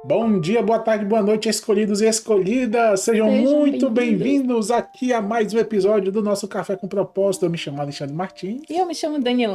Bom dia, boa tarde, boa noite, escolhidos e escolhidas. Sejam Sejam muito bem-vindos. bem-vindos aqui a mais um episódio do nosso Café com Propósito. Eu me chamo Alexandre E eu Martins, me chamo minha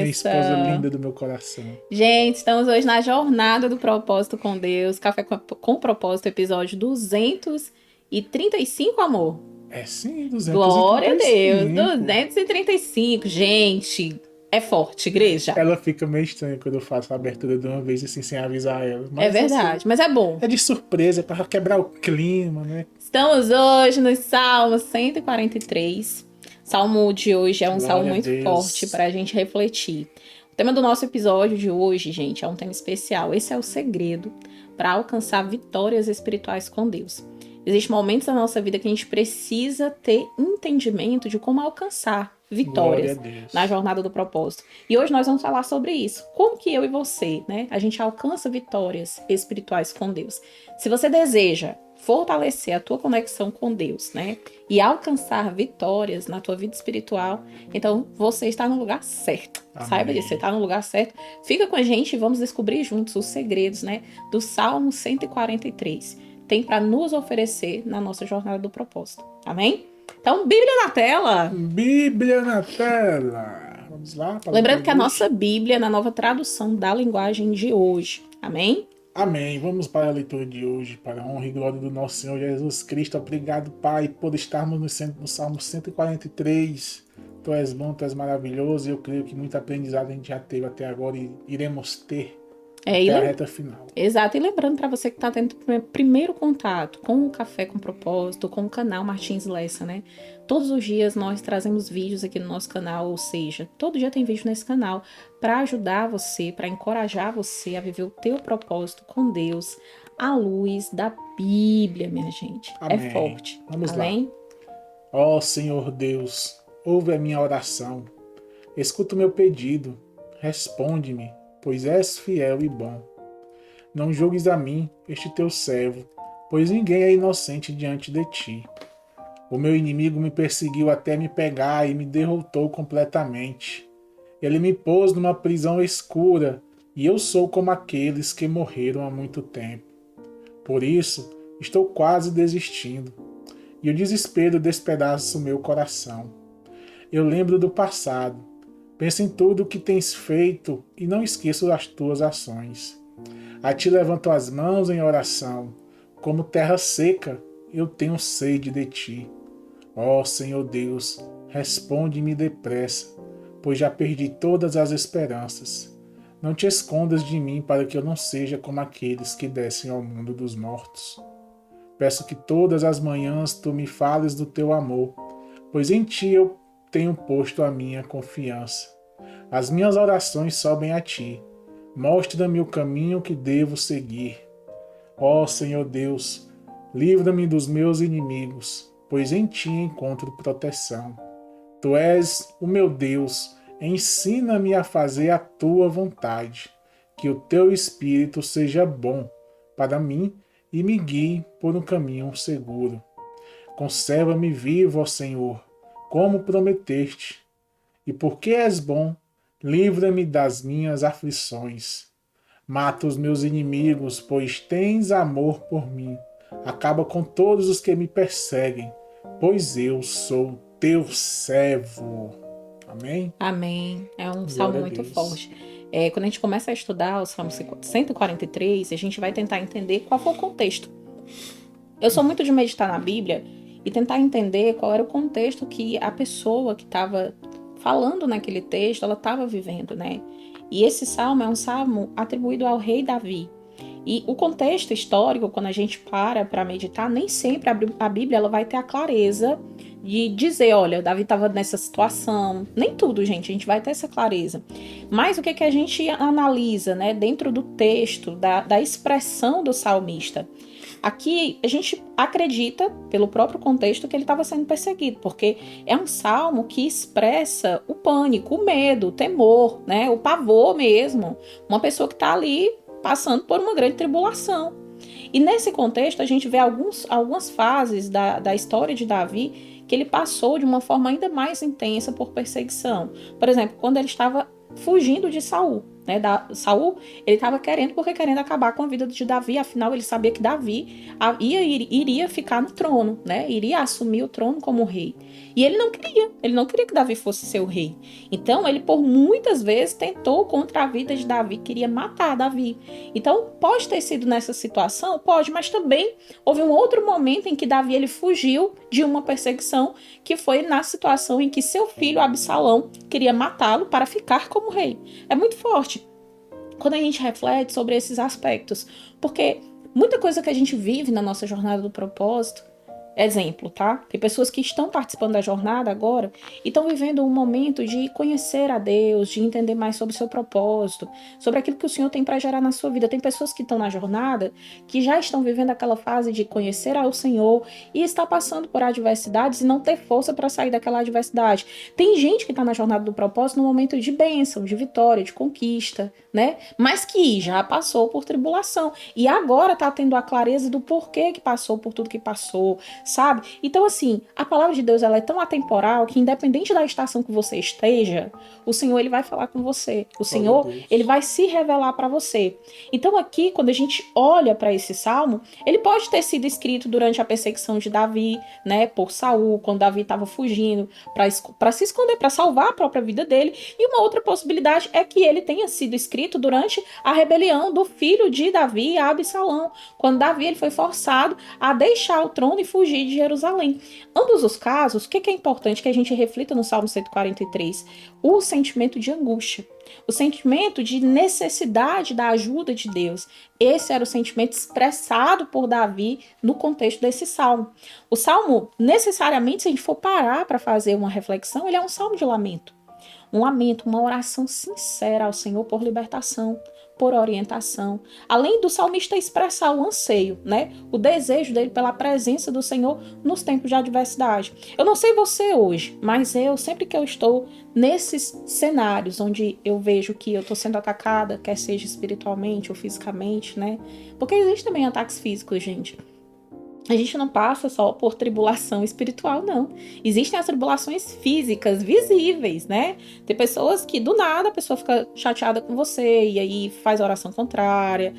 esposa Danielessa. linda do meu coração. Gente, estamos hoje na jornada do propósito com Deus. Café com Propósito, episódio 235, amor. É sim, Glória a Deus, 235. 235. Gente, é forte, igreja. Ela fica meio estranha quando eu faço a abertura de uma vez assim, sem avisar ela. É Mas assim, verdade, mas é bom. é de surpresa, para quebrar o clima, né? Estamos hoje no Salmo 143. O salmo de hoje é um salmo Glória a muito forte Deus. para a gente refletir. O tema do nosso episódio de hoje, gente, é um tema especial. Esse é o segredo para alcançar vitórias espirituais com Deus. Existem momentos da nossa vida que a gente precisa ter entendimento de como alcançar Glória a vitórias na Deus. jornada do propósito. E hoje nós vamos falar sobre isso. Como que eu e você, né, a gente alcança vitórias espirituais com Deus. Se você deseja fortalecer a tua conexão com Deus, né, e alcançar vitórias na tua vida espiritual, então você está no lugar certo. Saiba disso, você Amém. está no lugar certo. Fica com a gente e vamos descobrir juntos os segredos, né, do Salmo 143. Tem para nos oferecer na nossa jornada do propósito. Amém? Então, Bíblia na tela. Bíblia na tela. Vamos lá para a leitura Lembrando que de a hoje. nossa Bíblia é na nova tradução da linguagem de hoje. Amém? Amém. Vamos para a leitura de hoje, para a honra e glória do nosso Senhor Jesus Cristo. Obrigado, Pai, por estarmos no Salmo 143. Tu és bom, tu és maravilhoso. E eu creio que muito aprendizado a gente já teve até agora e iremos ter É, até a reta final. Exato, e lembrando para você que está tendo primeiro contato com o Café com Propósito, com o canal Martins Lessa, né? Todos os dias nós trazemos vídeos aqui no nosso canal, ou seja, todo dia tem vídeo nesse canal para ajudar você, para encorajar você a viver o teu propósito com Deus à luz da Bíblia, minha gente. É Amém. forte. Vamos lá. Amém? Ó Senhor Deus, ouve a minha oração. Escuta o meu pedido. Responde-me, pois és fiel e bom. Não julgues a mim, este teu servo, pois ninguém é inocente diante de ti. O meu inimigo me perseguiu até me pegar e me derrotou completamente. Ele me pôs numa prisão escura, e eu sou como aqueles que morreram há muito tempo. Por isso, estou quase desistindo, e o desespero despedaça o meu coração. Eu lembro do passado, penso em tudo o que tens feito e não esqueço das tuas ações. A ti levanto as mãos em oração. Como terra seca, eu tenho sede de ti. Ó Senhor Deus, responde-me depressa, pois já perdi todas as esperanças. Não te escondas de mim para que eu não seja como aqueles que descem ao mundo dos mortos. Peço que todas as manhãs tu me fales do teu amor, pois em ti eu tenho posto a minha confiança. As minhas orações sobem a ti. Mostra-me o caminho que devo seguir. Ó Senhor Deus, livra-me dos meus inimigos, pois em ti encontro proteção. Tu és o meu Deus, ensina-me a fazer a tua vontade. Que o teu espírito seja bom para mim e me guie por um caminho seguro. Conserva-me vivo, ó Senhor, como prometeste. E porque és bom, livra-me das minhas aflições. Mata os meus inimigos, pois tens amor por mim. Acaba com todos os que me perseguem, pois eu sou teu servo. Amém? Amém. É um salmo Glória a muito Deus. forte. Quando a gente começa a estudar o Salmo 143, a gente vai tentar entender qual foi o contexto. Eu sou muito de meditar na Bíblia e tentar entender qual era o contexto que a pessoa que estava falando naquele texto, ela estava vivendo, né? E esse salmo é um salmo atribuído ao rei Davi. E o contexto histórico, quando a gente para meditar, nem sempre a Bíblia ela vai ter a clareza de dizer, olha, Davi estava nessa situação. Nem tudo, gente, a gente vai ter essa clareza. Mas o que, que a gente analisa, né, dentro do texto, da expressão do salmista? Aqui a gente acredita, pelo próprio contexto, que ele estava sendo perseguido, porque é um salmo que expressa o pânico, o medo, o temor, né, o pavor mesmo. Uma pessoa que está ali passando por uma grande tribulação. E nesse contexto a gente vê algumas fases da história de Davi que ele passou de uma forma ainda mais intensa por perseguição. Por exemplo, quando ele estava fugindo de Saul. né? Saul, ele estava querendo acabar com a vida de Davi, afinal ele sabia que Davi iria ficar no trono, né? Iria assumir o trono como rei. E ele não queria que Davi fosse seu rei. Então ele por muitas vezes tentou contra a vida de Davi, queria matar Davi. Então pode ter sido nessa situação, pode, mas também houve um outro momento em que Davi ele fugiu de uma perseguição, que foi na situação em que seu filho Absalão queria matá-lo para ficar como rei. É muito forte quando a gente reflete sobre esses aspectos, porque muita coisa que a gente vive na nossa jornada do propósito, exemplo, tá? Tem pessoas que estão participando da jornada agora e estão vivendo um momento de conhecer a Deus, de entender mais sobre o seu propósito, sobre aquilo que o Senhor tem para gerar na sua vida. Tem pessoas que estão na jornada que já estão vivendo aquela fase de conhecer ao Senhor e está passando por adversidades e não ter força para sair daquela adversidade. Tem gente que está na jornada do propósito no momento de bênção, de vitória, de conquista, né? Mas que já passou por tribulação e agora está tendo a clareza do porquê que passou por tudo que passou, sabe? Então, assim, a palavra de Deus ela é tão atemporal que independente da estação que você esteja, o Senhor ele vai falar com você. O Senhor ele vai se revelar para você. Então, aqui, quando a gente olha para esse salmo, ele pode ter sido escrito durante a perseguição de Davi, né, por Saul, quando Davi estava fugindo para se esconder, para salvar a própria vida dele. E uma outra possibilidade é que ele tenha sido escrito durante a rebelião do filho de Davi, Absalão, quando Davi ele foi forçado a deixar o trono e fugir de Jerusalém. Ambos os casos, o que é importante que a gente reflita no Salmo 143? O sentimento de angústia, o sentimento de necessidade da ajuda de Deus. Esse era o sentimento expressado por Davi no contexto desse salmo. O salmo, necessariamente, se a gente for parar para fazer uma reflexão, ele é um salmo de lamento. Um lamento, uma oração sincera ao Senhor por libertação, por orientação. Além do salmista expressar o anseio, né? O desejo dele pela presença do Senhor nos tempos de adversidade. Eu não sei você hoje, mas eu, sempre que eu estou nesses cenários onde eu vejo que eu estou sendo atacada, quer seja espiritualmente ou fisicamente, né? Porque existem também ataques físicos, gente. A gente não passa só por tribulação espiritual, não. Existem as tribulações físicas, visíveis, né? Tem pessoas que, do nada, a pessoa fica chateada com você e aí faz oração contrária.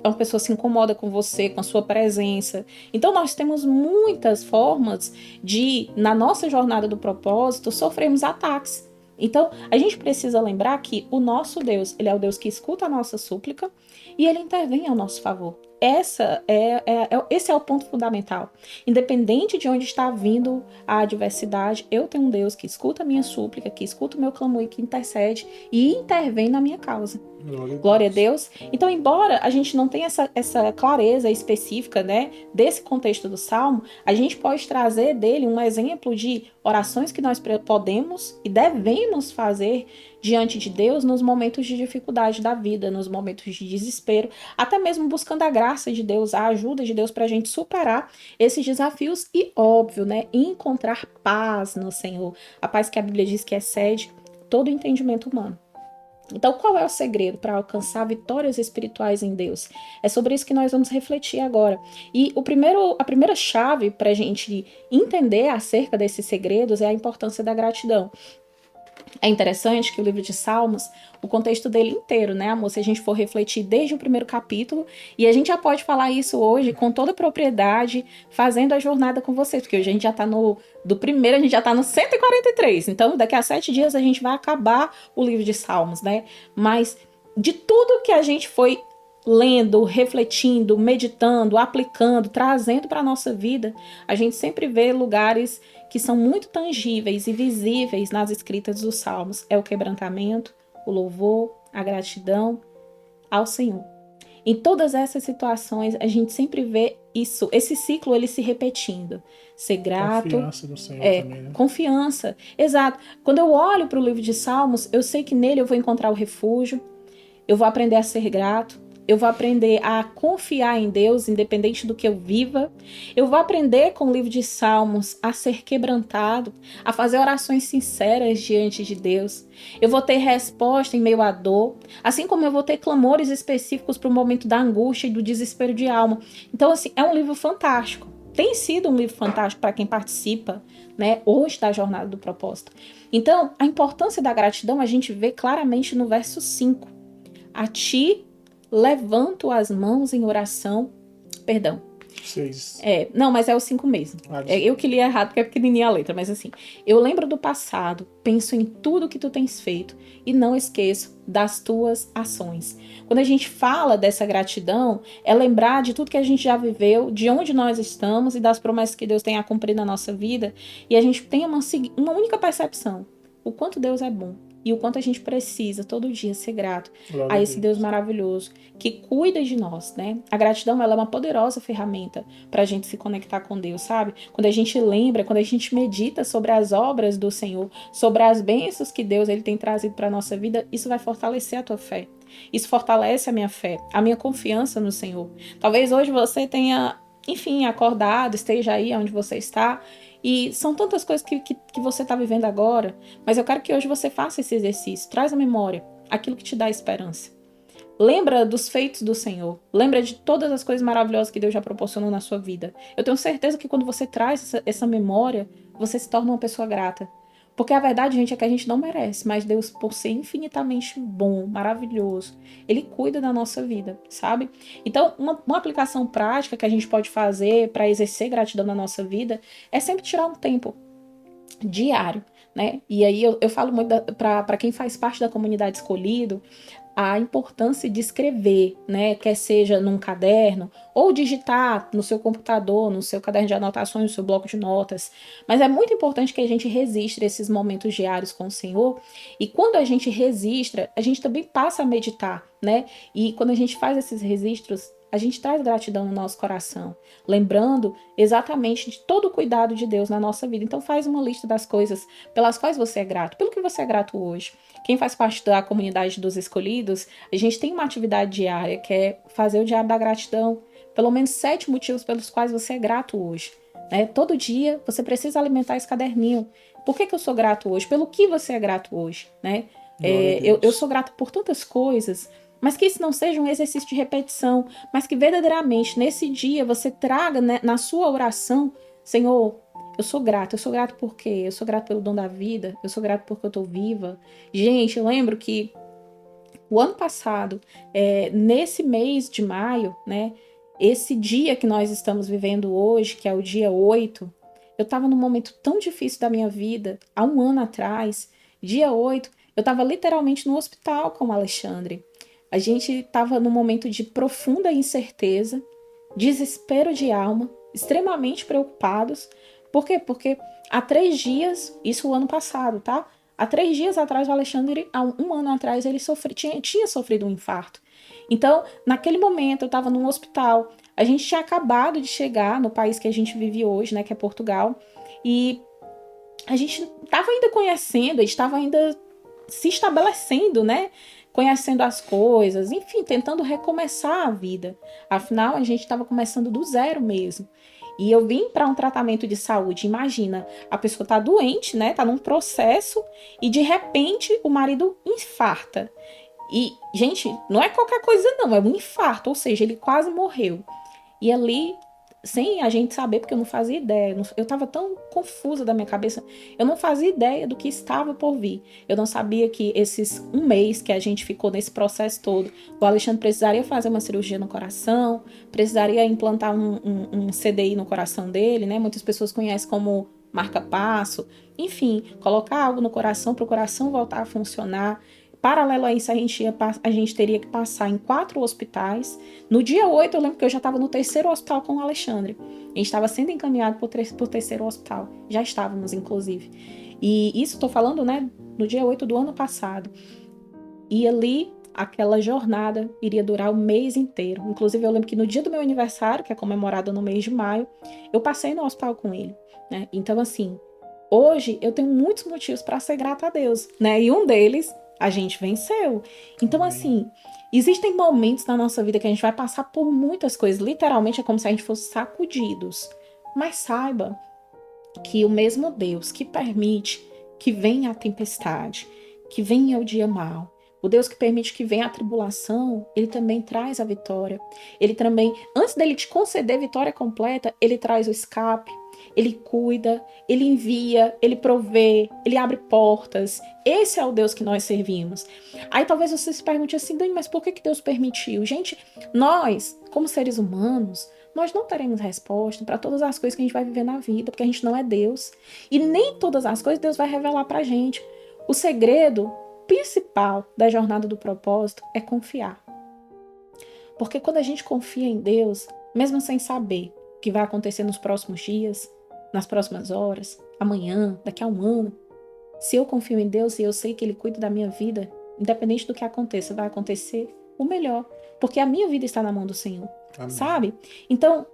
Uma pessoa se incomoda com você, com a sua presença. Então, nós temos muitas formas de, na nossa jornada do propósito, sofrermos ataques. Então, a gente precisa lembrar que o nosso Deus, ele é o Deus que escuta a nossa súplica e ele intervém ao nosso favor. Esse é o ponto fundamental. Independente de onde está vindo a adversidade, eu tenho um Deus que escuta a minha súplica, que escuta o meu clamor e que intercede e intervém na minha causa. Glória a Deus. Então, embora a gente não tenha essa clareza específica, né, desse contexto do Salmo, a gente pode trazer dele um exemplo de orações que nós podemos e devemos fazer diante de Deus nos momentos de dificuldade da vida, nos momentos de desespero, até mesmo buscando a graça de Deus, a ajuda de Deus para a gente superar esses desafios e, óbvio, né, encontrar paz no Senhor. A paz que a Bíblia diz que excede todo o entendimento humano. Então, qual é o segredo para alcançar vitórias espirituais em Deus? É sobre isso que nós vamos refletir agora. E a primeira chave para a gente entender acerca desses segredos é a importância da gratidão. É interessante que o livro de Salmos, o contexto dele inteiro, né, amor? Se a gente for refletir desde o primeiro capítulo, e a gente já pode falar isso hoje com toda propriedade, fazendo a jornada com vocês, porque hoje a gente já tá a gente já tá no 143, então daqui a 7 dias a gente vai acabar o livro de Salmos, né? Mas de tudo que a gente foi lendo, refletindo, meditando, aplicando, trazendo para a nossa vida, a gente sempre vê lugares que são muito tangíveis e visíveis nas escritas dos Salmos. É o quebrantamento, o louvor, a gratidão ao Senhor. Em todas essas situações, a gente sempre vê isso, esse ciclo ele se repetindo. Ser grato. Confiança no Senhor também, né? Confiança, exato. Quando eu olho para o livro de Salmos, eu sei que nele eu vou encontrar o refúgio, eu vou aprender a ser grato, eu vou aprender a confiar em Deus, independente do que eu viva. Eu vou aprender com o livro de Salmos a ser quebrantado, a fazer orações sinceras diante de Deus. Eu vou ter resposta em meio à dor, assim como eu vou ter clamores específicos para o momento da angústia e do desespero de alma. Então, assim, é um livro fantástico. Tem sido um livro fantástico para quem participa, né, hoje da jornada do propósito. Então, a importância da gratidão a gente vê claramente no verso 5. A ti levanto as mãos em oração. Perdão. 6. Não, mas é o 5 mesmo. Eu que li errado porque é pequenininha a letra, mas assim. Eu lembro do passado, penso em tudo que tu tens feito e não esqueço das tuas ações. Quando a gente fala dessa gratidão, é lembrar de tudo que a gente já viveu, de onde nós estamos e das promessas que Deus tem a cumprir na nossa vida, e a gente tem uma única percepção: o quanto Deus é bom. E o quanto a gente precisa todo dia ser grato a esse Deus maravilhoso que cuida de nós, né? A gratidão, ela é uma poderosa ferramenta para a gente se conectar com Deus, sabe? Quando a gente lembra, quando a gente medita sobre as obras do Senhor, sobre as bênçãos que Deus ele tem trazido para a nossa vida, isso vai fortalecer a tua fé. Isso fortalece a minha fé, a minha confiança no Senhor. Talvez hoje você tenha, enfim, acordado, esteja aí onde você está, e são tantas coisas que você está vivendo agora, mas eu quero que hoje você faça esse exercício. Traz à memória aquilo que te dá esperança. Lembra dos feitos do Senhor. Lembra de todas as coisas maravilhosas que Deus já proporcionou na sua vida. Eu tenho certeza que quando você traz essa memória, você se torna uma pessoa grata. Porque a verdade, gente, é que a gente não merece, mas Deus, por ser infinitamente bom, maravilhoso, Ele cuida da nossa vida, sabe? Então, uma aplicação prática que a gente pode fazer para exercer gratidão na nossa vida é sempre tirar um tempo diário, né? E aí eu falo muito para quem faz parte da comunidade Escolhido, a importância de escrever, né? Quer seja num caderno ou digitar no seu computador, no seu caderno de anotações, no seu bloco de notas. Mas é muito importante que a gente registre esses momentos diários com o Senhor. E quando a gente registra, a gente também passa a meditar, né? E quando a gente faz esses registros, a gente traz gratidão no nosso coração, lembrando exatamente de todo o cuidado de Deus na nossa vida. Então faz uma lista das coisas pelas quais você é grato, pelo que você é grato hoje. Quem faz parte da comunidade dos escolhidos, a gente tem uma atividade diária que é fazer o diário da gratidão. Pelo menos 7 motivos pelos quais você é grato hoje. Né? Todo dia você precisa alimentar esse caderninho. Por que eu sou grato hoje? Pelo que você é grato hoje? Né? Eu sou grato por tantas coisas, mas que isso não seja um exercício de repetição, mas que verdadeiramente nesse dia você traga, né, na sua oração: Senhor, eu sou grato por quê? Eu sou grato pelo dom da vida, eu sou grato porque eu tô viva. Gente, eu lembro que o ano passado, nesse mês de maio, né, esse dia que nós estamos vivendo hoje, que é o dia 8, eu estava num momento tão difícil da minha vida, há um ano atrás, dia 8, eu estava literalmente no hospital com o Alexandre. A gente estava num momento de profunda incerteza, desespero de alma, extremamente preocupados. Por quê? Porque há 3 dias, isso o ano passado, tá? Há 3 dias atrás, o Alexandre, há um ano atrás, ele tinha sofrido um infarto. Então, naquele momento, eu estava num hospital. A gente tinha acabado de chegar no país que a gente vive hoje, né, que é Portugal. E a gente estava ainda conhecendo, a gente estava ainda se estabelecendo, né? Conhecendo as coisas, enfim, tentando recomeçar a vida. Afinal, a gente estava começando do zero mesmo. E eu vim para um tratamento de saúde. Imagina, a pessoa tá doente, né? Tá num processo e de repente o marido infarta. E, gente, não é qualquer coisa não, é um infarto, ou seja, ele quase morreu. E ali, sem a gente saber, porque eu não fazia ideia, eu estava tão confusa da minha cabeça, eu não fazia ideia do que estava por vir. Eu não sabia que esses 1 mês que a gente ficou nesse processo todo, o Alexandre precisaria fazer uma cirurgia no coração, precisaria implantar um CDI no coração dele, né? Muitas pessoas conhecem como marca-passo, enfim, colocar algo no coração para o coração voltar a funcionar. Paralelo a isso, a gente teria que passar em 4 hospitais. No dia 8, eu lembro que eu já estava no 3º hospital com o Alexandre. A gente estava sendo encaminhado para o 3º hospital. Já estávamos, inclusive. E isso estou falando, né, no dia 8 do ano passado. E ali, aquela jornada iria durar o mês inteiro. Inclusive, eu lembro que no dia do meu aniversário, que é comemorado no mês de maio, eu passei no hospital com ele, né? Então, assim, hoje eu tenho muitos motivos para ser grata a Deus, né? E um deles, a gente venceu. Então, assim, existem momentos na nossa vida que a gente vai passar por muitas coisas. Literalmente é como se a gente fosse sacudidos. Mas saiba que o mesmo Deus que permite que venha a tempestade, que venha o dia mau, o Deus que permite que venha a tribulação, ele também traz a vitória. Ele também, antes dele te conceder a vitória completa, ele traz o escape. Ele cuida, Ele envia, Ele provê, Ele abre portas. Esse é o Deus que nós servimos. Aí talvez você se pergunte assim, Dani, mas por que Deus permitiu? Gente, nós, como seres humanos, nós não teremos resposta para todas as coisas que a gente vai viver na vida, porque a gente não é Deus. E nem todas as coisas Deus vai revelar para a gente. O segredo principal da jornada do propósito é confiar. Porque quando a gente confia em Deus, mesmo sem saber o que vai acontecer nos próximos dias, nas próximas horas, amanhã, daqui a um ano, se eu confio em Deus e eu sei que Ele cuida da minha vida, independente do que aconteça, vai acontecer o melhor. Porque a minha vida está na mão do Senhor. Amém. Sabe? Então,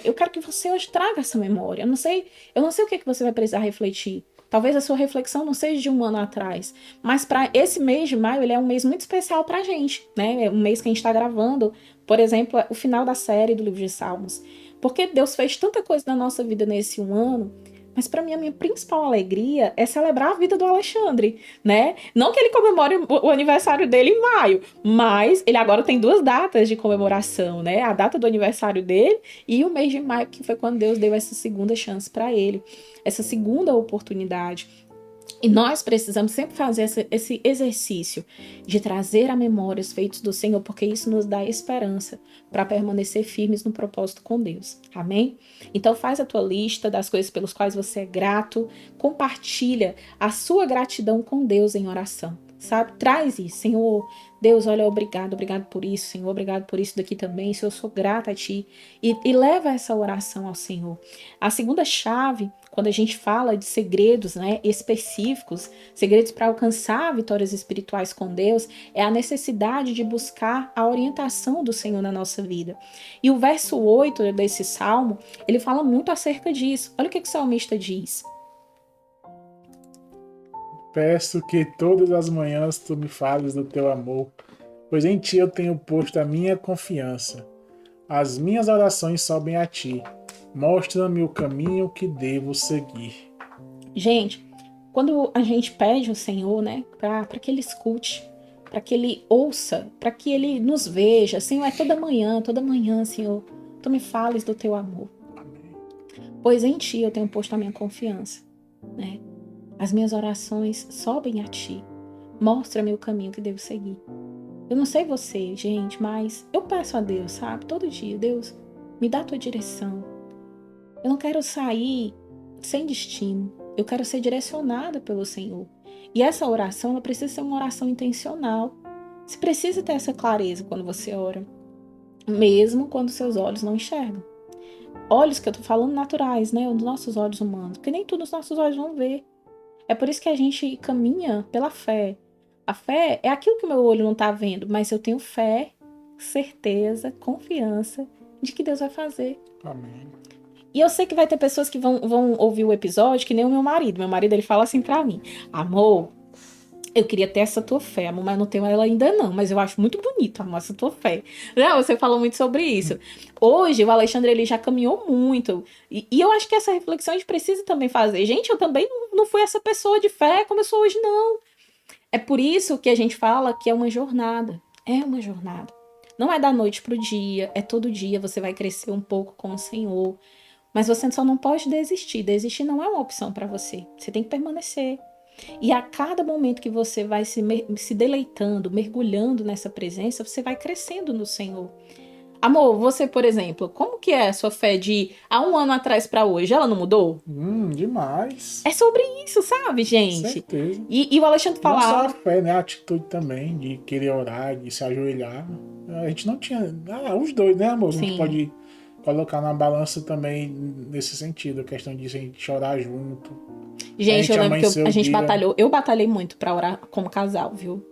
eu quero que você hoje traga essa memória. Eu não sei o que você vai precisar refletir. Talvez a sua reflexão não seja de um ano atrás, mas para esse mês de maio, ele é um mês muito especial para a gente, né? É um mês que a gente está gravando, por exemplo, o final da série do livro de Salmos. Porque Deus fez tanta coisa na nossa vida nesse um ano, mas para mim a minha principal alegria é celebrar a vida do Alexandre, né? Não que ele comemore o aniversário dele em maio, mas ele agora tem 2 datas de comemoração, né? A data do aniversário dele e o mês de maio, que foi quando Deus deu essa segunda chance para ele, essa segunda oportunidade. E nós precisamos sempre fazer esse exercício de trazer à memória os feitos do Senhor, porque isso nos dá esperança para permanecer firmes no propósito com Deus. Amém? Então faz a tua lista das coisas pelas quais você é grato, compartilha a sua gratidão com Deus em oração. Sabe? Traz isso, Senhor, Deus, olha, obrigado por isso, Senhor, obrigado por isso daqui também, Senhor, eu sou grata a Ti, e leva essa oração ao Senhor. A segunda chave, quando a gente fala de segredos, né, específicos, segredos para alcançar vitórias espirituais com Deus, é a necessidade de buscar a orientação do Senhor na nossa vida. E o verso 8 desse salmo, ele fala muito acerca disso. Olha o que o salmista diz. Peço que todas as manhãs tu me fales do teu amor, pois em ti eu tenho posto a minha confiança. As minhas orações sobem a ti. Mostra-me o caminho que devo seguir. Gente, quando a gente pede ao Senhor, né, para que Ele escute, para que Ele ouça, para que Ele nos veja, Senhor, é toda manhã, Senhor, tu me fales do teu amor. Amém. Pois em ti eu tenho posto a minha confiança, né? As minhas orações sobem a ti. Mostra-me o caminho que devo seguir. Eu não sei você, gente, mas eu peço a Deus, sabe? Todo dia, Deus, me dá a tua direção. Eu não quero sair sem destino. Eu quero ser direcionada pelo Senhor. E essa oração, ela precisa ser uma oração intencional. Você precisa ter essa clareza quando você ora. Mesmo quando seus olhos não enxergam. Olhos que eu tô falando naturais, né? Os nossos olhos humanos. Porque nem tudo os nossos olhos vão ver. É por isso que a gente caminha pela fé. A fé é aquilo que o meu olho não está vendo, mas eu tenho fé, certeza, confiança de que Deus vai fazer. Amém. E eu sei que vai ter pessoas que vão ouvir o episódio, que nem o meu marido. Meu marido, ele fala assim pra mim: amor, eu queria ter essa tua fé, amor, mas não tenho ela ainda não. Mas eu acho muito bonito, amor, essa tua fé. Não, você falou muito sobre isso. Hoje, o Alexandre, ele já caminhou muito. E eu acho que essa reflexão a gente precisa também fazer. Gente, eu também não fui essa pessoa de fé como eu sou hoje, não. É por isso que a gente fala que é uma jornada. É uma jornada. Não é da noite pro dia, é todo dia. Você vai crescer um pouco com o Senhor. Mas você só não pode desistir. Desistir não é uma opção para você. Você tem que permanecer. E a cada momento que você vai se deleitando, mergulhando nessa presença, você vai crescendo no Senhor. Amor, você, por exemplo, como que é a sua fé de há um ano atrás para hoje? Ela não mudou? Demais. É sobre isso, sabe, gente? Certeza. E o Alexandre falava... Não só a fé, né? A atitude também de querer orar, de se ajoelhar. A gente não tinha... os dois, né, amor? Sim. A gente pode colocar na balança também nesse sentido. A questão de a gente chorar junto. Gente, eu lembro que a gente batalhou. Eu batalhei muito pra orar como casal, viu?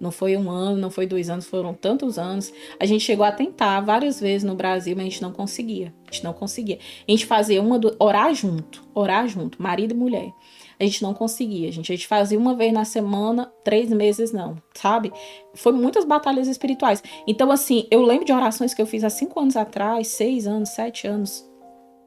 Não foi um ano, não foi 2 anos, foram tantos anos. A gente chegou a tentar várias vezes no Brasil, mas a gente não conseguia. A gente fazia orar junto, marido e mulher. A gente não conseguia, gente. A gente fazia uma vez na semana, 3 meses não, sabe? Foi muitas batalhas espirituais. Então, assim, eu lembro de orações que eu fiz há 5 anos atrás, 6 anos, 7 anos.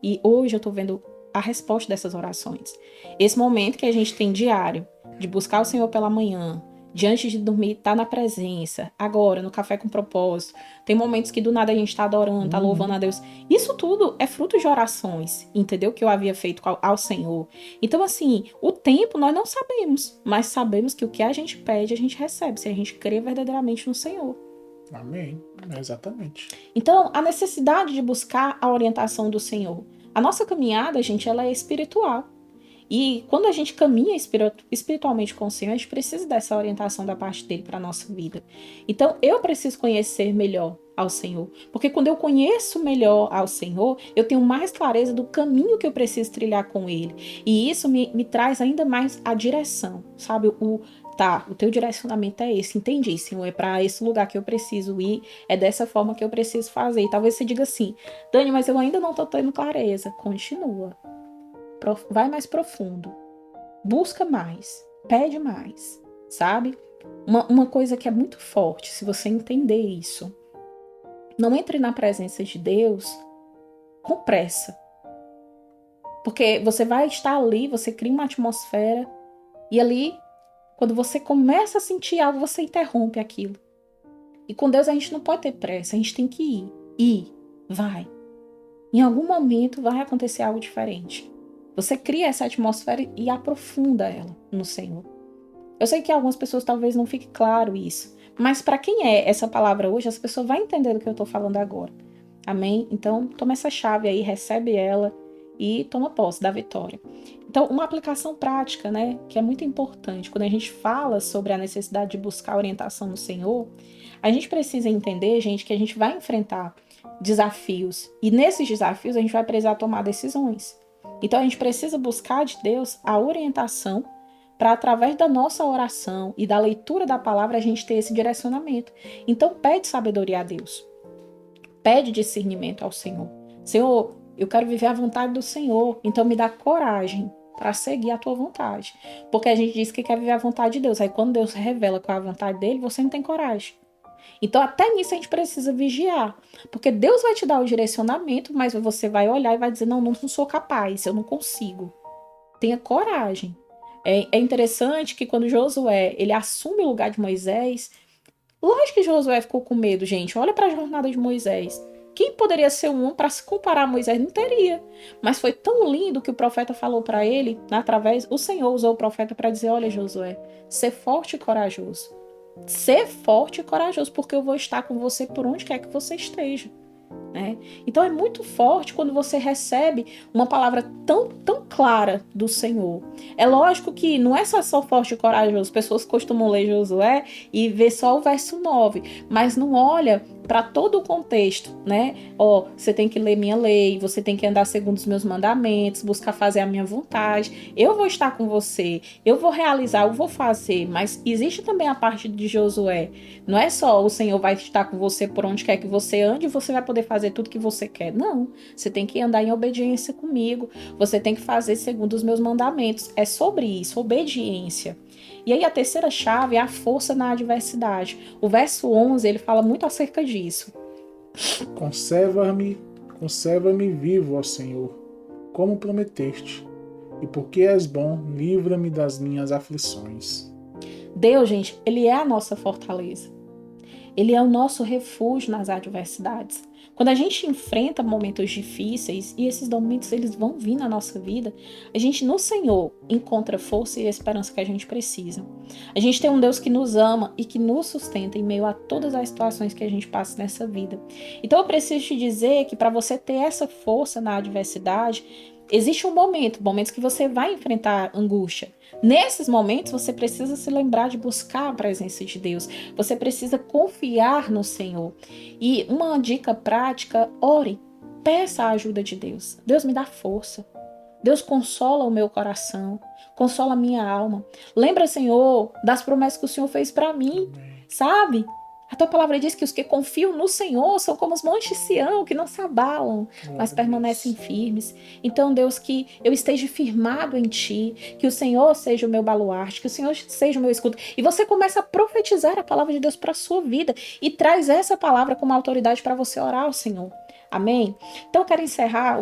E hoje eu tô vendo a resposta dessas orações. Esse momento que a gente tem diário, de buscar o Senhor pela manhã, de antes de dormir, tá na presença, agora, no café com propósito. Tem momentos que do nada a gente tá adorando, tá louvando a Deus. Isso tudo é fruto de orações, entendeu? Que eu havia feito ao Senhor. Então, assim, o tempo nós não sabemos, mas sabemos que o que a gente pede, a gente recebe, se a gente crê verdadeiramente no Senhor. Amém. Exatamente. Então, a necessidade de buscar a orientação do Senhor. A nossa caminhada, gente, ela é espiritual. E quando a gente caminha espiritualmente com o Senhor, a gente precisa dessa orientação da parte dele para a nossa vida. Então, eu preciso conhecer melhor ao Senhor. Porque quando eu conheço melhor ao Senhor, eu tenho mais clareza do caminho que eu preciso trilhar com ele. E isso me traz ainda mais a direção, sabe? O teu direcionamento é esse, entendi, Senhor, é para esse lugar que eu preciso ir, é dessa forma que eu preciso fazer. E talvez você diga assim, Dani, mas eu ainda não estou tendo clareza. Continua. Vai mais profundo, busca mais, pede mais, sabe? Uma coisa que é muito forte, se você entender isso, não entre na presença de Deus com pressa, porque você vai estar ali, você cria uma atmosfera e ali, quando você começa a sentir algo, você interrompe aquilo. E com Deus a gente não pode ter pressa, a gente tem que vai. Em algum momento vai acontecer algo diferente. Você cria essa atmosfera e aprofunda ela no Senhor. Eu sei que algumas pessoas talvez não fique claro isso, mas para quem é essa palavra hoje, essa pessoa vai entender do que eu estou falando agora. Amém? Então, toma essa chave aí, recebe ela e toma posse da vitória. Então, uma aplicação prática, né, que é muito importante, quando a gente fala sobre a necessidade de buscar orientação no Senhor, a gente precisa entender, gente, que a gente vai enfrentar desafios e nesses desafios a gente vai precisar tomar decisões. Então a gente precisa buscar de Deus a orientação para através da nossa oração e da leitura da palavra a gente ter esse direcionamento. Então pede sabedoria a Deus. Pede discernimento ao Senhor. Senhor, eu quero viver a vontade do Senhor, então me dá coragem para seguir a tua vontade. Porque a gente diz que quer viver a vontade de Deus. Aí quando Deus revela qual é a vontade dele, você não tem coragem. Então, até nisso a gente precisa vigiar. Porque Deus vai te dar o direcionamento, mas você vai olhar e vai dizer, não sou capaz, eu não consigo. Tenha coragem. É interessante que quando Josué, ele assume o lugar de Moisés, lógico que Josué ficou com medo, gente. Olha para a jornada de Moisés. Quem poderia ser um homem para se comparar a Moisés? Não teria. Mas foi tão lindo que o profeta falou para ele, o Senhor usou o profeta para dizer, olha Josué, ser forte e corajoso. Ser forte e corajoso, porque eu vou estar com você por onde quer que você esteja. Né? Então é muito forte quando você recebe uma palavra tão clara do Senhor. É lógico que não é só forte e corajoso. As pessoas costumam ler Josué e ver só o verso 9, mas não olha para todo o contexto, né? Você tem que ler minha lei, você tem que andar segundo os meus mandamentos, buscar fazer a minha vontade. Eu vou estar com você, eu vou realizar, eu vou fazer, mas existe também a parte de Josué. Não é só o Senhor vai estar com você por onde quer que você ande e você vai poder fazer tudo que você quer. Não, você tem que andar em obediência comigo, você tem que fazer segundo os meus mandamentos. É sobre isso, obediência. E aí a terceira chave é a força na adversidade. O verso 11, ele fala muito acerca disso. Conserva-me vivo, ó Senhor, como prometeste, e porque és bom, livra-me das minhas aflições. Deus, gente, ele é a nossa fortaleza. Ele é o nosso refúgio nas adversidades. Quando a gente enfrenta momentos difíceis, e esses momentos eles vão vir na nossa vida, a gente no Senhor encontra força e esperança que a gente precisa. A gente tem um Deus que nos ama e que nos sustenta em meio a todas as situações que a gente passa nessa vida. Então eu preciso te dizer que para você ter essa força na adversidade, existe momentos que você vai enfrentar angústia. Nesses momentos, você precisa se lembrar de buscar a presença de Deus. Você precisa confiar no Senhor. E uma dica prática, ore. Peça a ajuda de Deus. Deus me dá força. Deus consola o meu coração. Consola a minha alma. Lembra, Senhor, das promessas que o Senhor fez para mim. Sabe? A tua palavra diz que os que confiam no Senhor são como os montes de Sião, que não se abalam, mas permanecem firmes. Então, Deus, que eu esteja firmado em Ti, que o Senhor seja o meu baluarte, que o Senhor seja o meu escudo. E você começa a profetizar a palavra de Deus para a sua vida e traz essa palavra como autoridade para você orar ao Senhor. Amém? Então, eu quero encerrar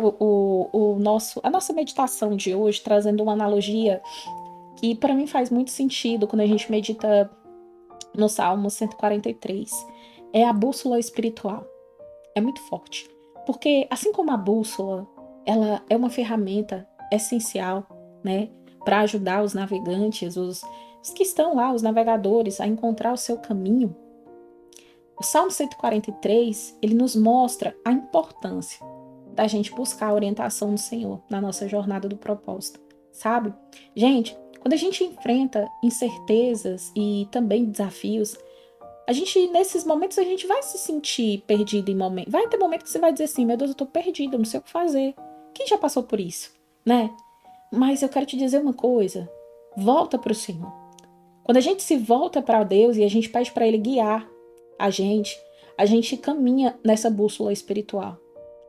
a nossa meditação de hoje trazendo uma analogia que para mim faz muito sentido quando a gente medita no Salmo 143. É a bússola espiritual. É muito forte. Porque assim como a bússola, ela é uma ferramenta essencial, né, para ajudar os navegantes, os que estão lá, os navegadores, a encontrar o seu caminho. O Salmo 143, ele nos mostra a importância da gente buscar a orientação do Senhor na nossa jornada do propósito, sabe? Gente, quando a gente enfrenta incertezas e também desafios, nesses momentos, a gente vai se sentir perdido em momentos. Vai ter momento que você vai dizer assim, meu Deus, eu tô perdido, eu não sei o que fazer. Quem já passou por isso, né? Mas eu quero te dizer uma coisa, volta para o Senhor. Quando a gente se volta para Deus e a gente pede para Ele guiar a gente caminha nessa bússola espiritual.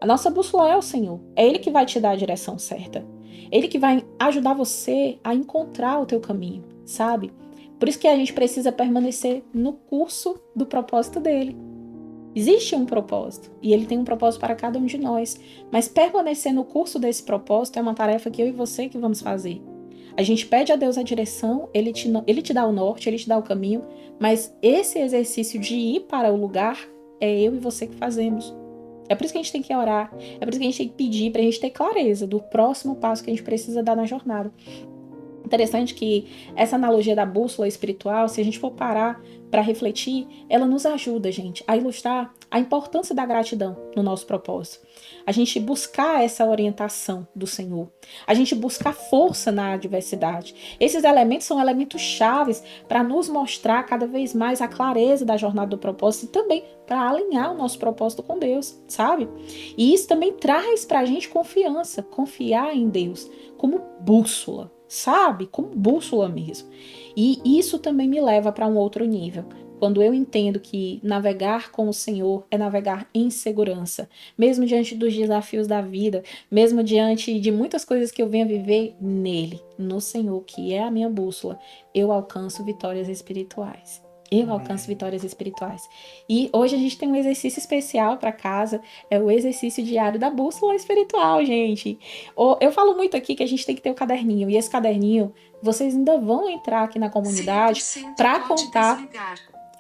A nossa bússola é o Senhor. É Ele que vai te dar a direção certa. Ele que vai ajudar você a encontrar o teu caminho, sabe? Por isso que a gente precisa permanecer no curso do propósito dele. Existe um propósito, e ele tem um propósito para cada um de nós. Mas permanecer no curso desse propósito é uma tarefa que eu e você que vamos fazer. A gente pede a Deus a direção, ele te dá o norte, ele te dá o caminho, mas esse exercício de ir para o lugar é eu e você que fazemos. É por isso que a gente tem que orar, é por isso que a gente tem que pedir, para a gente ter clareza do próximo passo que a gente precisa dar na jornada. Interessante que essa analogia da bússola espiritual, se a gente for parar para refletir, ela nos ajuda, gente, a ilustrar a importância da gratidão no nosso propósito. A gente buscar essa orientação do Senhor. A gente buscar força na adversidade. Esses elementos são elementos chaves para nos mostrar cada vez mais a clareza da jornada do propósito e também para alinhar o nosso propósito com Deus, sabe? E isso também traz para a gente confiança, confiar em Deus como bússola, sabe? Como bússola mesmo. E isso também me leva para um outro nível. Quando eu entendo que navegar com o Senhor é navegar em segurança, mesmo diante dos desafios da vida, mesmo diante de muitas coisas que eu venho a viver nele, no Senhor, que é a minha bússola, eu alcanço vitórias espirituais. Eu alcanço vitórias espirituais. E hoje a gente tem um exercício especial para casa, é o exercício diário da bússola espiritual, gente. Eu falo muito aqui que a gente tem que ter o caderninho, e esse caderninho, vocês ainda vão entrar aqui na comunidade para contar.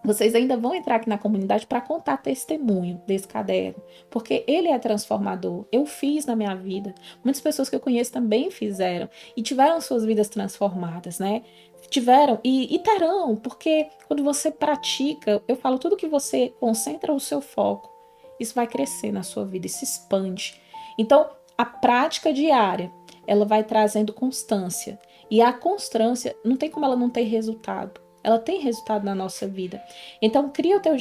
Vocês ainda vão entrar aqui na comunidade para contar testemunho desse caderno, porque ele é transformador. Eu fiz na minha vida, muitas pessoas que eu conheço também fizeram e tiveram suas vidas transformadas, né? Tiveram e terão, porque quando você pratica, eu falo, tudo que você concentra o seu foco, isso vai crescer na sua vida e se expande. Então, a prática diária, ela vai trazendo constância. E a constância, não tem como ela não ter resultado. Ela tem resultado na nossa vida. Então, cria o teu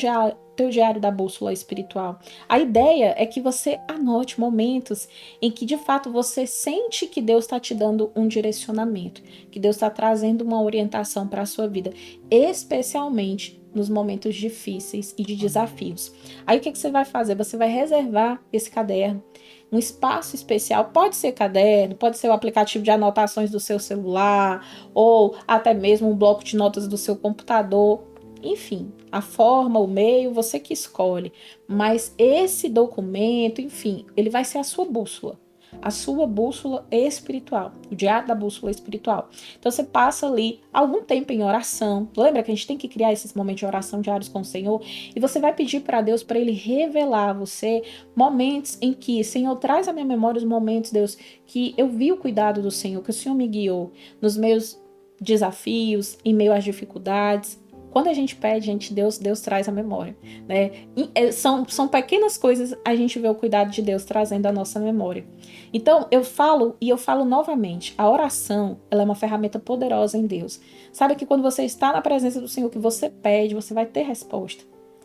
diário da bússola espiritual. A ideia é que você anote momentos em que, de fato, você sente que Deus está te dando um direcionamento, que Deus está trazendo uma orientação para a sua vida, especialmente nos momentos difíceis e de desafios. Aí, o que você vai fazer? Você vai reservar esse caderno, um espaço especial, pode ser caderno, pode ser o aplicativo de anotações do seu celular, ou até mesmo um bloco de notas do seu computador. Enfim, a forma, o meio, você que escolhe. Mas esse documento, enfim, ele vai ser a sua bússola espiritual, o diário da bússola espiritual. Então você passa ali algum tempo em oração. Lembra que a gente tem que criar esses momentos de oração diários com o Senhor? E você vai pedir para Deus para Ele revelar a você momentos em que, Senhor, traz à minha memória os momentos, Deus, que eu vi o cuidado do Senhor, que o Senhor me guiou nos meus desafios, em meio às dificuldades. Quando a gente pede, Deus traz a memória, né? São pequenas coisas, a gente vê o cuidado de Deus trazendo a nossa memória. Então, eu falo novamente, a oração, ela é uma ferramenta poderosa em Deus. Sabe que quando você está na presença do Senhor, que você pede, você vai ter resposta.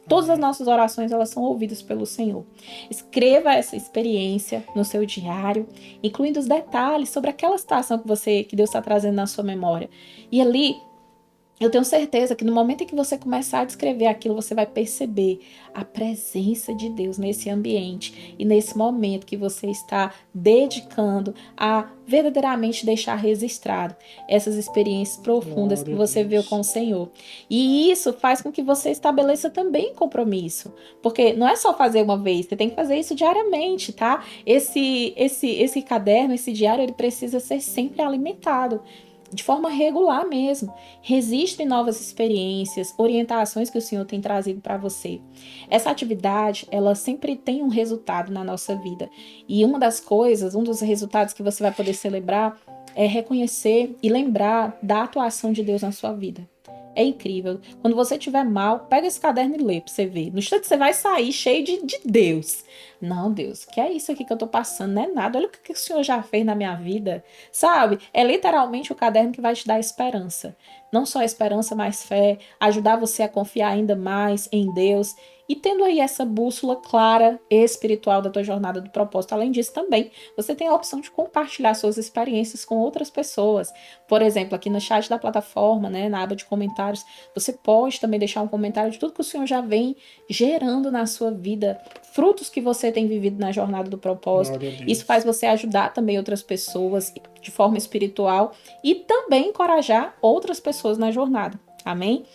Todas as nossas orações, elas são ouvidas pelo Senhor. Escreva essa experiência no seu diário, incluindo os detalhes sobre aquela situação que Deus está trazendo na sua memória. E ali, eu tenho certeza que no momento em que você começar a descrever aquilo, você vai perceber a presença de Deus nesse ambiente e nesse momento que você está dedicando a verdadeiramente deixar registrado essas experiências profundas que você viu com o Senhor. E isso faz com que você estabeleça também compromisso, porque não é só fazer uma vez, você tem que fazer isso diariamente, tá? Esse caderno, esse diário, ele precisa ser sempre alimentado. de forma regular mesmo. Registre novas experiências, orientações que o Senhor tem trazido para você. Essa atividade, ela sempre tem um resultado na nossa vida. E uma das coisas, um dos resultados que você vai poder celebrar é reconhecer e lembrar da atuação de Deus na sua vida. É incrível. Quando você estiver mal, pega esse caderno e lê pra você ver. No instante você vai sair cheio de Deus. Não, Deus, que é isso aqui que eu tô passando? Não é nada. Olha o que o Senhor já fez na minha vida. Sabe? É literalmente o caderno que vai te dar esperança. Não só esperança, mas fé. Ajudar você a confiar ainda mais em Deus. E tendo aí essa bússola clara espiritual da tua jornada do propósito. Além disso, também, você tem a opção de compartilhar suas experiências com outras pessoas. Por exemplo, aqui no chat da plataforma, né, na aba de comentários, você pode também deixar um comentário de tudo que o Senhor já vem gerando na sua vida, frutos que você tem vivido na jornada do propósito. Isso faz você ajudar também outras pessoas de forma espiritual e também encorajar outras pessoas na jornada. Amém?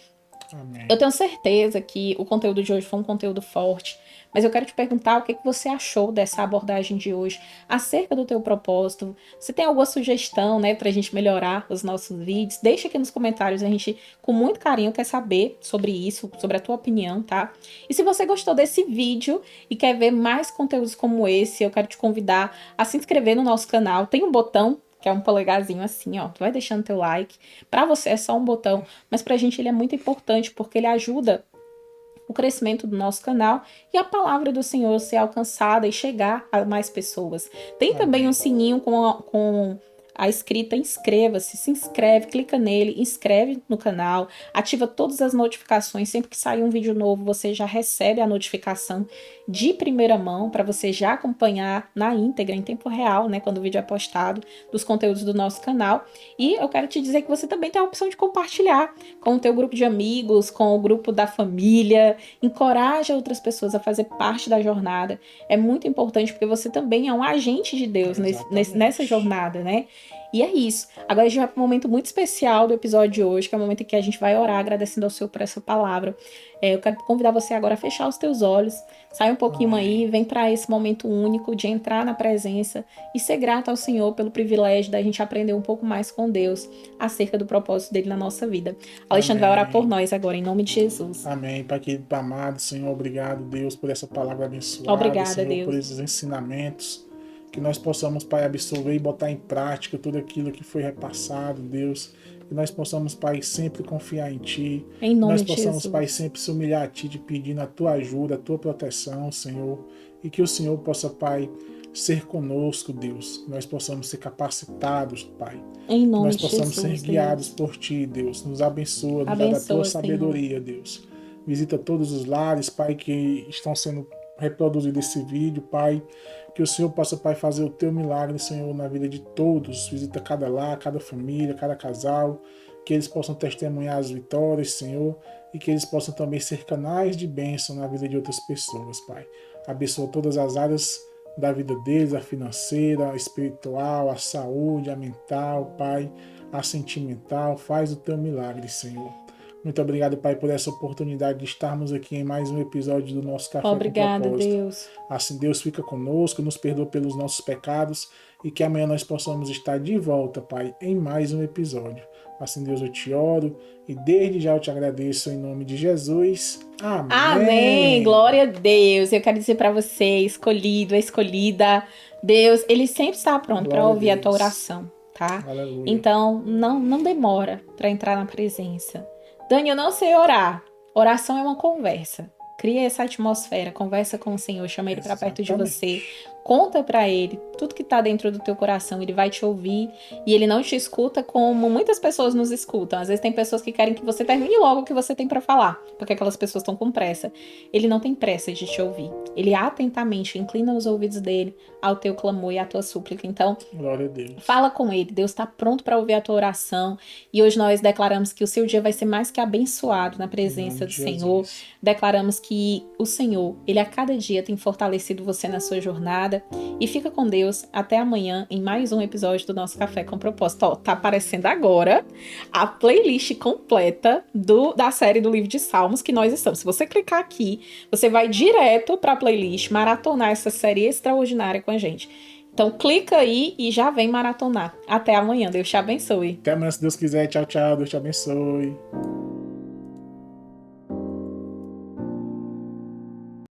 Amém. Eu tenho certeza que o conteúdo de hoje foi um conteúdo forte, mas eu quero te perguntar o que você achou dessa abordagem de hoje acerca do teu propósito. Se tem alguma sugestão, né, pra gente melhorar os nossos vídeos, deixa aqui nos comentários, a gente com muito carinho quer saber sobre isso, sobre a tua opinião, tá? E se você gostou desse vídeo e quer ver mais conteúdos como esse, eu quero te convidar a se inscrever no nosso canal. Tem um botão que é um polegarzinho assim, ó. Tu vai deixando teu like. Pra você é só um botão, mas pra gente ele é muito importante porque ele ajuda o crescimento do nosso canal e a palavra do Senhor ser alcançada e chegar a mais pessoas. Tem também um sininho com a escrita inscreva-se, se inscreve, clica nele, inscreve no canal, ativa todas as notificações, sempre que sair um vídeo novo você já recebe a notificação de primeira mão para você já acompanhar na íntegra, em tempo real, né, quando o vídeo é postado, dos conteúdos do nosso canal. E eu quero te dizer que você também tem a opção de compartilhar com o teu grupo de amigos, com o grupo da família, encoraja outras pessoas a fazer parte da jornada. É muito importante porque você também é um agente de Deus nessa jornada, né? E é isso. Agora a gente vai para um momento muito especial do episódio de hoje, que é o momento em que a gente vai orar agradecendo ao Senhor por essa palavra. Eu quero convidar você agora a fechar os teus olhos, sai um pouquinho aí, vem para esse momento único de entrar na presença e ser grato ao Senhor pelo privilégio da gente aprender um pouco mais com Deus acerca do propósito dele na nossa vida. Alexandre vai orar por nós agora, em nome de Jesus. Amém. Pai querido, amado, Senhor, obrigado, Deus, por essa palavra abençoada. Obrigada, Senhor, Deus, por esses ensinamentos. Que nós possamos, Pai, absorver e botar em prática tudo aquilo que foi repassado, Deus. Que nós possamos, Pai, sempre confiar em Ti. Em nome nós de possamos, Jesus. Pai, sempre se humilhar a Ti, te pedindo a Tua ajuda, a Tua proteção, Senhor. E que o Senhor possa, Pai, ser conosco, Deus. Que nós possamos ser capacitados, Pai. Em nome que nós possamos de Jesus, ser guiados Deus. por Ti, Deus. Nos abençoa, nos dá da Tua sabedoria, Deus. Visita todos os lares, Pai, que estão sendo reproduzido esse vídeo, Pai, que o Senhor possa, Pai, fazer o Teu milagre, Senhor, na vida de todos, visita cada lar, cada família, cada casal, que eles possam testemunhar as vitórias, Senhor, e que eles possam também ser canais de bênção na vida de outras pessoas, Pai. Abençoa todas as áreas da vida deles, a financeira, a espiritual, a saúde, a mental, Pai, a sentimental, faz o Teu milagre, Senhor. Muito obrigado, Pai, por essa oportunidade de estarmos aqui em mais um episódio do nosso Café Obrigada, com Propósito. Deus. Assim, Deus fica conosco, nos perdoa pelos nossos pecados e que amanhã nós possamos estar de volta, Pai, em mais um episódio. Assim, Deus, eu te oro e desde já eu te agradeço em nome de Jesus. Amém. Amém. Glória a Deus. Eu quero dizer para você, escolhido, escolhida, Deus, ele sempre está pronto para ouvir a tua oração, tá? Aleluia. Então, não demora para entrar na presença. Dani, eu não sei orar. Oração é uma conversa. Cria essa atmosfera, conversa com o Senhor, chama Ele para perto de você, conta para Ele tudo que está dentro do teu coração, Ele vai te ouvir e Ele não te escuta como muitas pessoas nos escutam. Às vezes tem pessoas que querem que você termine logo o que você tem para falar, porque aquelas pessoas estão com pressa. Ele não tem pressa de te ouvir. Ele atentamente inclina os ouvidos dele ao teu clamor e à tua súplica. Então, glória a Deus. Fala com Ele. Deus está pronto para ouvir a tua oração e hoje nós declaramos que o seu dia vai ser mais que abençoado na presença do Senhor. Declaramos que o Senhor, Ele a cada dia tem fortalecido você na sua jornada. E fica com Deus até amanhã em mais um episódio do nosso Café com Propósito. Ó, tá aparecendo agora a playlist completa da série do livro de Salmos que nós estamos. Se você clicar aqui, você vai direto para a playlist maratonar essa série extraordinária com a gente. Então clica aí e já vem maratonar. Até amanhã. Deus te abençoe. Até amanhã, se Deus quiser. Tchau, tchau. Deus te abençoe.